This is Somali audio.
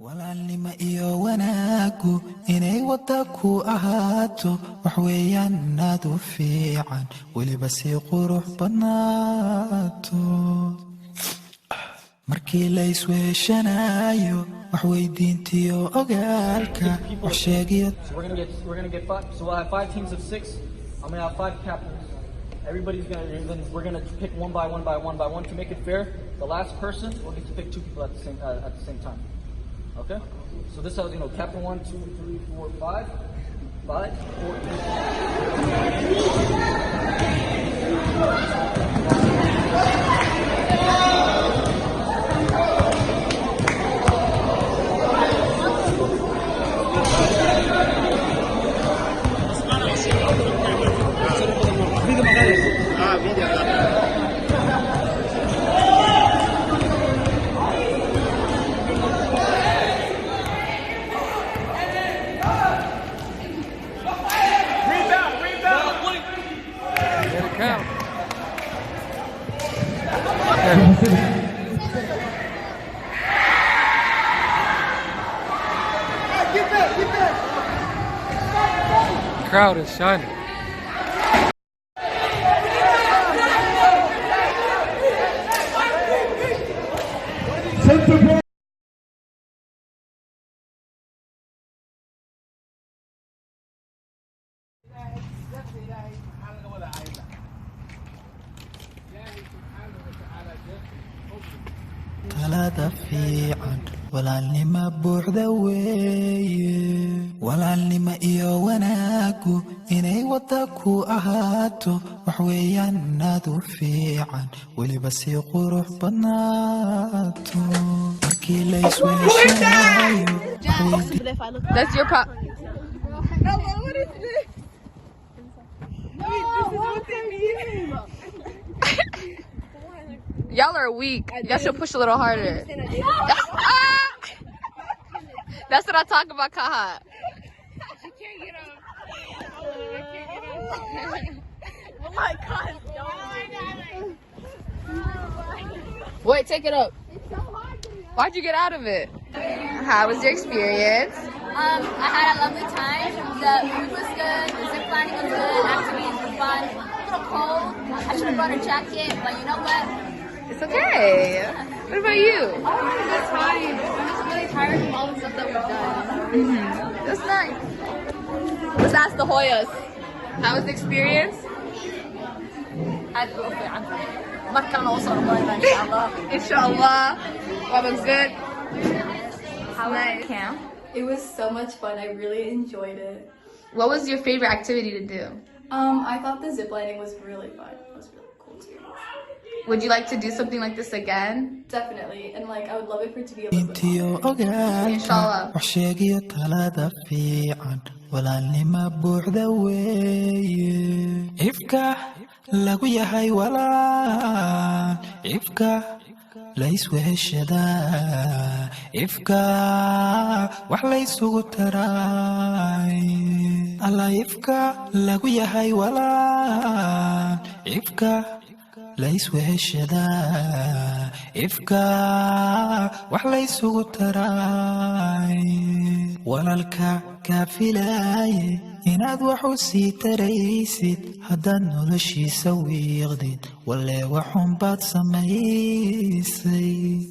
walaalnimo iyo wanaagu inay wada ku ahaato wax weeyaan aad u fiican weliba si qurux badnaato markii la isweeshanayo wax weydiintiyo ogaalka wax sheegiyo we're gonna get five, so we'll have 5 teams of 6. I'm gonna have 5 captains. We're gonna pick one by one to make it fair. The last person will get to pick 2 people at the same time. Okay? So this is, captain 1, 2, 3, 4, 5. 5, Crowd is shining. talada fiican walaalnimo buuxda weeye walaalnimo iyo wanaagu inay wada ku ahaato wax weeyaan aad u fiican weliba si qurux badnaato markii la isweeshanayo That's your prop. Ella, what is this? No, what they mean? Y'all are weak. Y'all should push a little harder. That's what I talk about, Kaha. I can't get up. Oh, I can't get up. Oh my god. Wait, take it up. Why'd you get out of it? How was your experience? I had a lovely time. The food was good. The zip lining was good. Activities were fun. A little cold. I should have brought a jacket, but you know what? It's okay. What about you? I had a good time. I'm just really tired from all the stuff that we've done. That's nice. Let's ask the Hoyas. How was the experience? Inshallah. That was good. How was Nice. the camp? It was so much fun. I really enjoyed it. What was your favorite activity to do? I thought the zip lining was really fun. It was really cool too. Would you like to do something like this again? Definitely. And I would love it for it to be a little bit intiyo ogaalka Inshallah. wax sheegiyo talada fiican walaalnimo buuxda weeye ifka lagu yahay walaal ifka la isweeshadaa ifka wax la isugu taray alla ifka lagu yahay walaal ifka la isweeshadaa ifka wax la isugu taray walaalka kaa filaaye inaad wax u sii taraysid haddaad noloshiisa wiiqdid walle waxun baad samaysay